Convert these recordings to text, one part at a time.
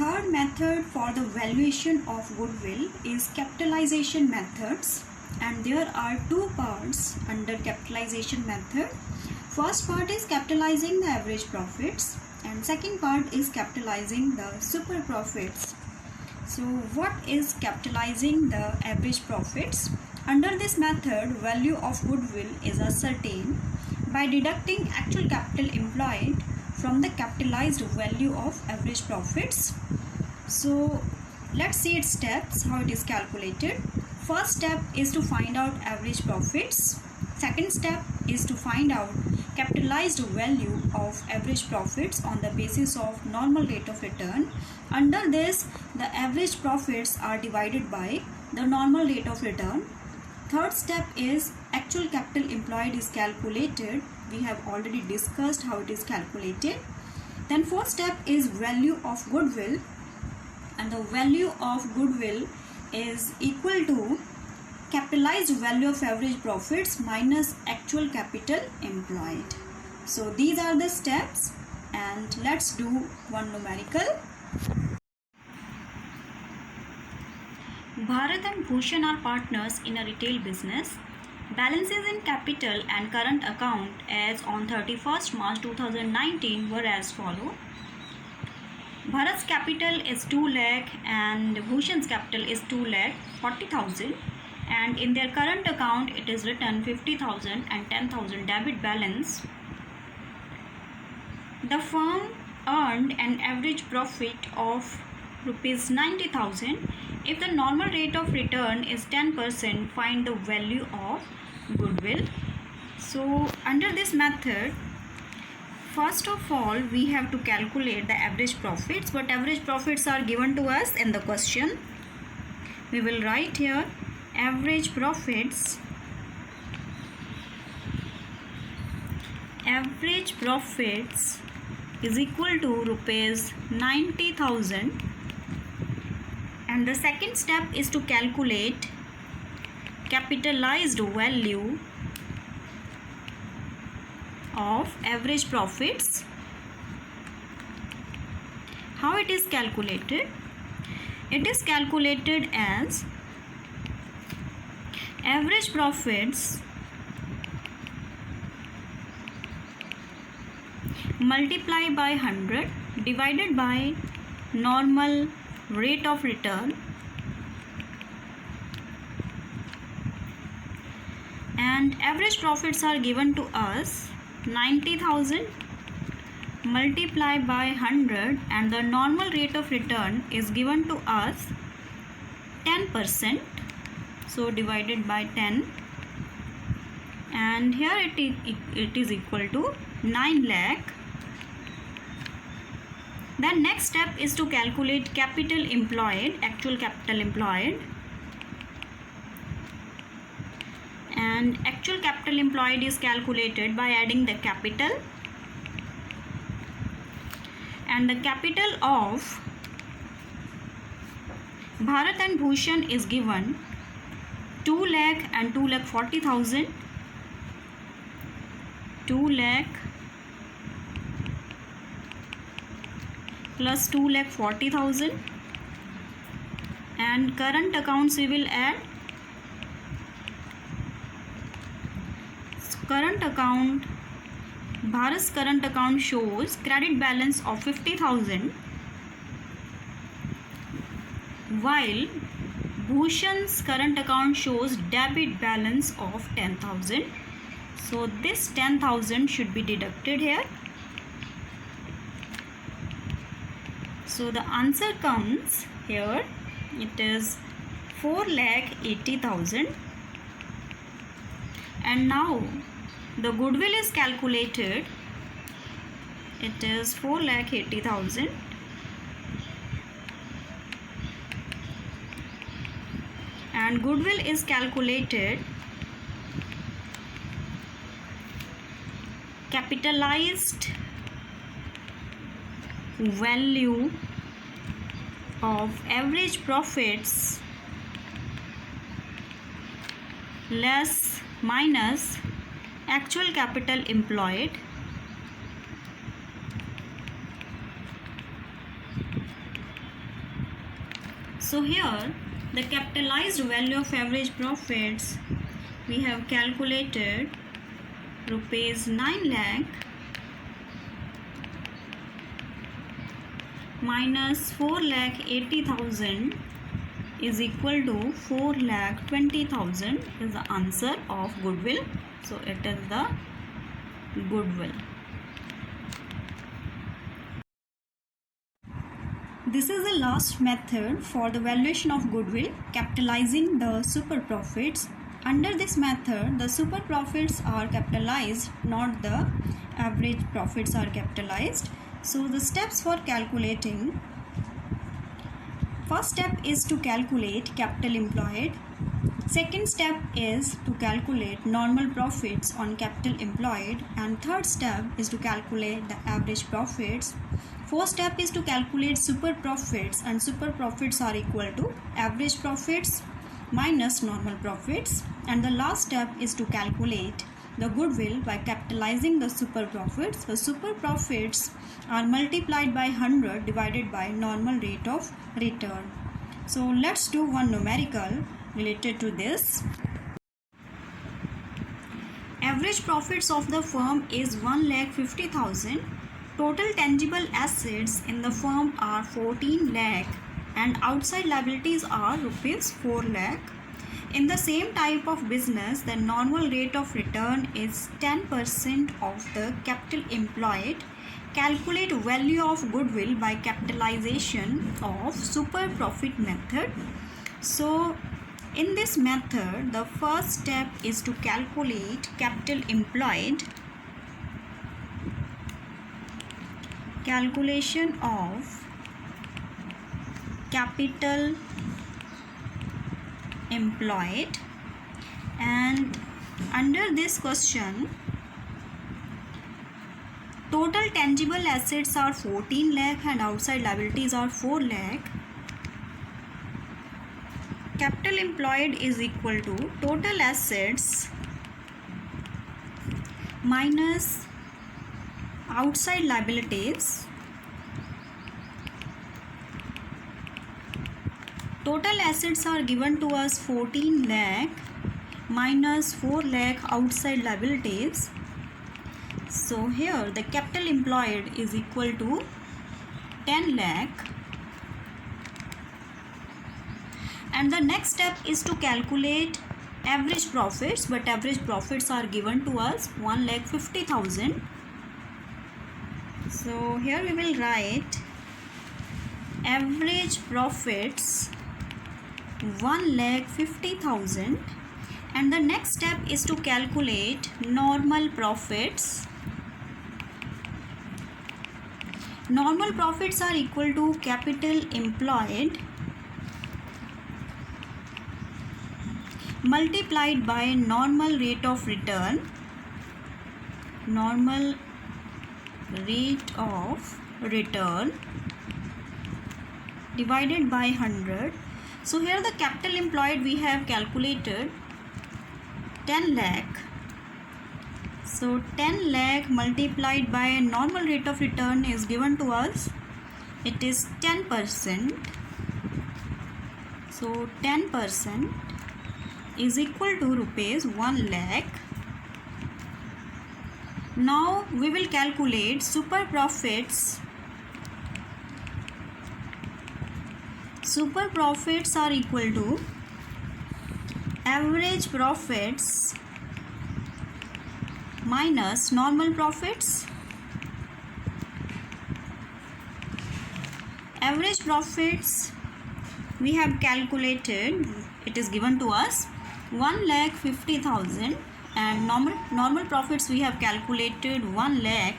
third method for the valuation of goodwill is capitalization methods, and there are two parts under capitalization method. First part is capitalizing the average profits and second part is capitalizing the super profits. So what is capitalizing the average profits? Under this method, value of goodwill is ascertained by deducting actual capital employed from the capitalized value of average profits. So let's see its steps, how it is calculated. First step is to find out average profits. Second step is to find out capitalized value of average profits on the basis of normal rate of return. Under this, the average profits are divided by the normal rate of return. Third step is actual capital employed is calculated. We have already discussed how it is calculated. Then fourth step is value of goodwill, and the value of goodwill is equal to capitalized value of average profits minus actual capital employed. So these are the steps, and let's do one numerical. Bharat and Bhushan are partners in a retail business. Balances in capital and current account as on 31st March 2019 were as follow. Bharat's capital is 2 lakh and Bhushan's capital is 2 lakh 40,000, and in their current account it is written 50,000 and 10,000 debit balance. The firm earned an average profit of rupees 90,000. If the normal rate of return is 10%, find the value of goodwill. So under this method, first of all we have to calculate the average profits, but average profits are given to us in the question. We will write here average profits. Average profits is equal to rupees 90,000, and the second step is to calculate capitalized value of average profits. How it is calculated? It is calculated as average profits multiply by 100 divided by normal rate of return, and average profits are given to us 90,000 multiply by 100, and the normal rate of return is given to us 10%, so divided by 10, and here it is equal to 9 lakh. Then next step is to calculate capital employed, actual capital employed, and actual capital employed is calculated by adding the capital, and the capital of Bharat and Bhushan is given 2 lakh and 2 lakh 40,000, 2 lakh plus 2 lakh 40,000, and current accounts we will add. Current account, Bharat's current account shows credit balance of 50,000, while Bhushan's current account shows debit balance of 10,000. So this 10,000 should be deducted here. So the answer comes here, it is 4,80,000, and now the goodwill is calculated. It is 4,80,000, and goodwill is calculated capitalized value of average profits less minus actual capital employed So here the capitalized value of average profits we have calculated rupees 9 lakh minus 4,80,000 is equal to 4,20,000 is the answer of goodwill. So it is the goodwill. This is the last method for the valuation of goodwill, capitalizing the super profits. Under this method, the super profits are capitalized, not the average profits are capitalized. So the steps for calculating: first step is to calculate capital employed. Second step is to calculate normal profits on capital employed, and third step is to calculate the average profits. Fourth step is to calculate super profits, and super profits are equal to average profits minus normal profits. And the last step is to calculate the goodwill by capitalizing the super profits. The super profits are multiplied by 100 divided by normal rate of return. So let's do one numerical related to this. Average profits of the firm is 1,50,000. Total tangible assets in the firm are 14 lakh and outside liabilities are rupees 4 lakh. In the same type of business, the normal rate of return is 10% of the capital employed. Calculate value of goodwill by capitalization of super profit method. So in this method, the first step is to calculate capital employed. Calculation of capital employed, and under this question, total tangible assets are 14 lakh and outside liabilities are 4 lakh. Capital employed is equal to total assets minus outside liabilities. Total assets are given to us 14 lakh minus 4 lakh outside liabilities. So here the capital employed is equal to 10 lakh. And the next step is to calculate average profits, but average profits are given to us 1,50,000. So here we will write average profits 1,50,000, and the next step is to calculate normal profits. Normal profits are equal to capital employed multiplied by normal rate of return. Normal rate of return divided by 100. So here the capital employed we have calculated 10 lakh. So 10 lakh multiplied by normal rate of return is given to us. It is 10%. So 10% is equal to rupees 1 lakh. Now we will calculate super profits. Super profits are equal to average profits minus normal profits. Average profits we have calculated, it is given to us 1,50,000, and normal profits we have calculated 1 lakh.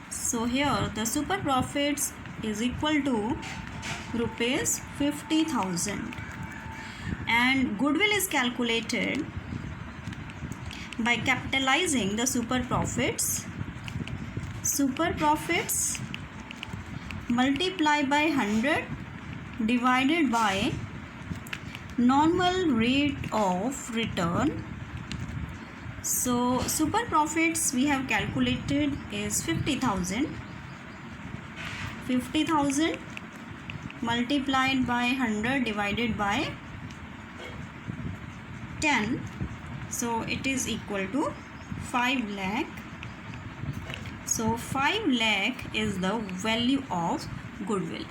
So here the super profits is equal to rupees 50,000, and goodwill is calculated by capitalizing the super profits. Super profits multiply by 100 divided by normal rate of return. So super profits we have calculated is 50,000. multiplied by 100 divided by 10, so it is equal to 5 lakh. So 5 lakh is the value of goodwill.